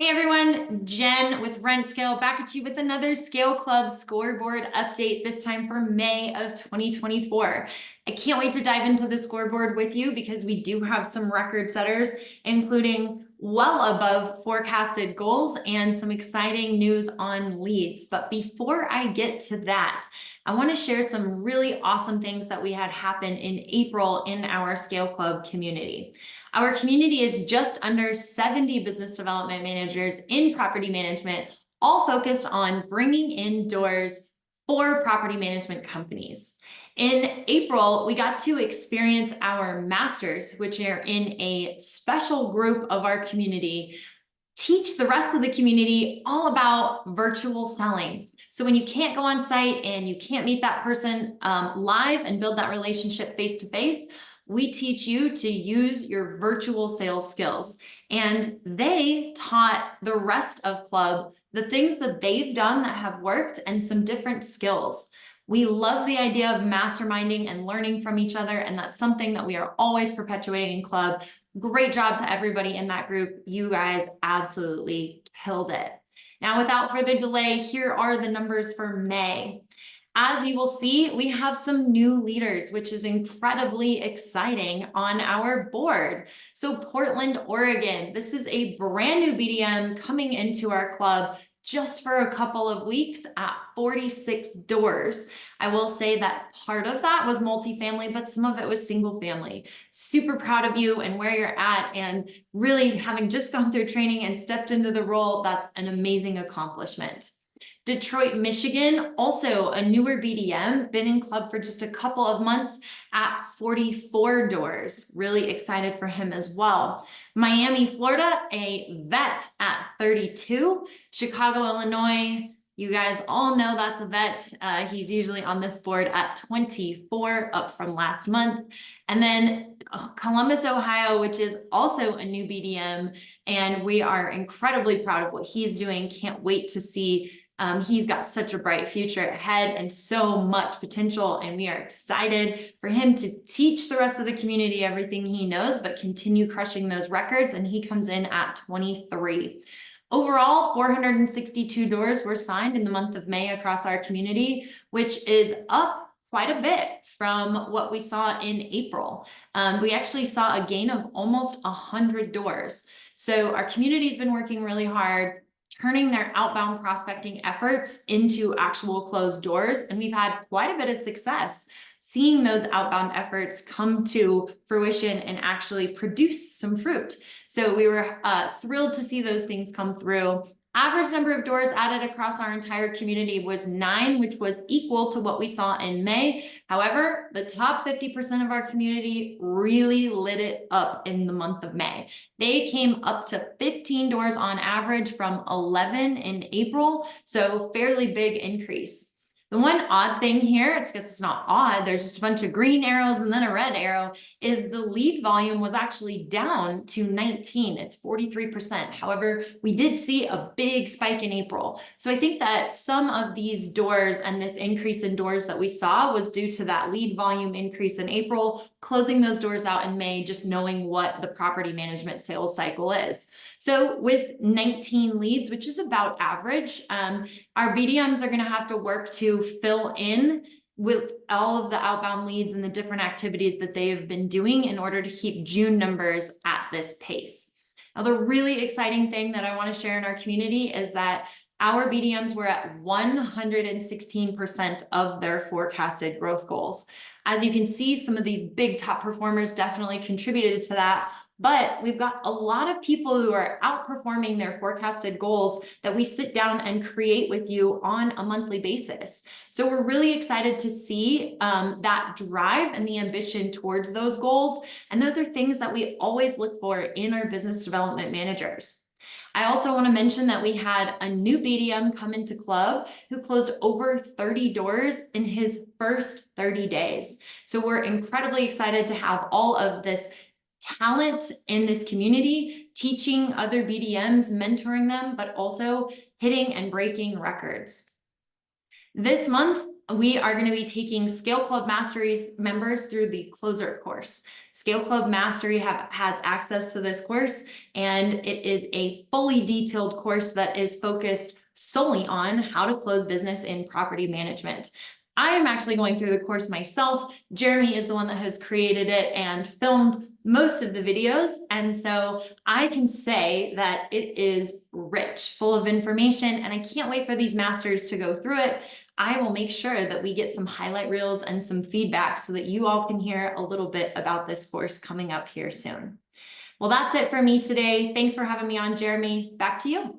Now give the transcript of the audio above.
Hey everyone, Jen with Rent Scale back at you with another Scale Club scoreboard update, this time for May of 2024. I can't wait to dive into the scoreboard with you because we do have some record setters, including well above forecasted goals and some exciting news on leads. But before I get to that, I want to share some really awesome things that we had happen in April in our Scale Club community. Our community is just under 70 business development managers in property management, all focused on bringing in doors for property management companies. In April, we got to experience our masters, which are in a special group of our community, teach the rest of the community all about virtual selling. So when you can't go on site and you can't meet that person live and build that relationship face-to-face, we teach you to use your virtual sales skills. And they taught the rest of Club the things that they've done that have worked and some different skills. We love the idea of masterminding and learning from each other, and that's something that we are always perpetuating in Club. Great job to everybody in that group. You guys absolutely killed it. Now, without further delay, here are the numbers for May. As you will see, we have some new leaders, which is incredibly exciting on our board. So Portland, Oregon, this is a brand new BDM coming into our club just for a couple of weeks at 46 doors. I will say that part of that was multifamily, but some of it was single family. Super proud of you and where you're at, and really having just gone through training and stepped into the role, that's an amazing accomplishment. Detroit, Michigan, also a newer BDM, been in Club for just a couple of months at 44 doors. Really excited for him as well. Miami, Florida, a vet at 32. Chicago, Illinois, you guys all know that's a vet. He's usually on this board at 24, up from last month. And then Columbus, Ohio, which is also a new BDM, and we are incredibly proud of what he's doing. Can't wait to see. He's got such a bright future ahead and so much potential, and we are excited for him to teach the rest of the community everything he knows, but continue crushing those records, and he comes in at 23. Overall, 462 doors were signed in the month of May across our community, which is up quite a bit from what we saw in April. We actually saw a gain of almost 100 doors. So our community's been working really hard, turning their outbound prospecting efforts into actual closed doors. And we've had quite a bit of success seeing those outbound efforts come to fruition and actually produce some fruit. So we were thrilled to see those things come through. Average number of doors added across our entire community was 9, which was equal to what we saw in May. However, the top 50% of our community really lit it up in the month of May. They came up to 15 doors on average from 11 in April, so fairly big increase. The one odd thing here, it's because it's not odd, there's just a bunch of green arrows and then a red arrow, is the lead volume was actually down to 19. It's 43%. However, we did see a big spike in April. So I think that some of these doors and this increase in doors that we saw was due to that lead volume increase in April, closing those doors out in May, just knowing what the property management sales cycle is. So with 19 leads, which is about average, our BDMs are going to have to work to fill in with all of the outbound leads and the different activities that they have been doing in order to keep June numbers at this pace. Now, the really exciting thing that I want to share in our community is that our BDMs were at 116% of their forecasted growth goals. As you can see, some of these big top performers definitely contributed to that. But we've got a lot of people who are outperforming their forecasted goals that we sit down and create with you on a monthly basis. So we're really excited to see that drive and the ambition towards those goals. And those are things that we always look for in our business development managers. I also want to mention that we had a new BDM come into Club who closed over 30 doors in his first 30 days. So we're incredibly excited to have all of this talent in this community, teaching other BDMs, mentoring them, but also hitting and breaking records. This month, we are going to be taking Scale Club Mastery's members through the Closer course. Scale Club Mastery has access to this course, and it is a fully detailed course that is focused solely on how to close business in property management. I am actually going through the course myself. Jeremy is the one that has created it and filmed most of the videos. And so I can say that it is rich, full of information, and I can't wait for these masters to go through it. I will make sure that we get some highlight reels and some feedback so that you all can hear a little bit about this course coming up here soon. Well, that's it for me today. Thanks for having me on, Jeremy. Back to you.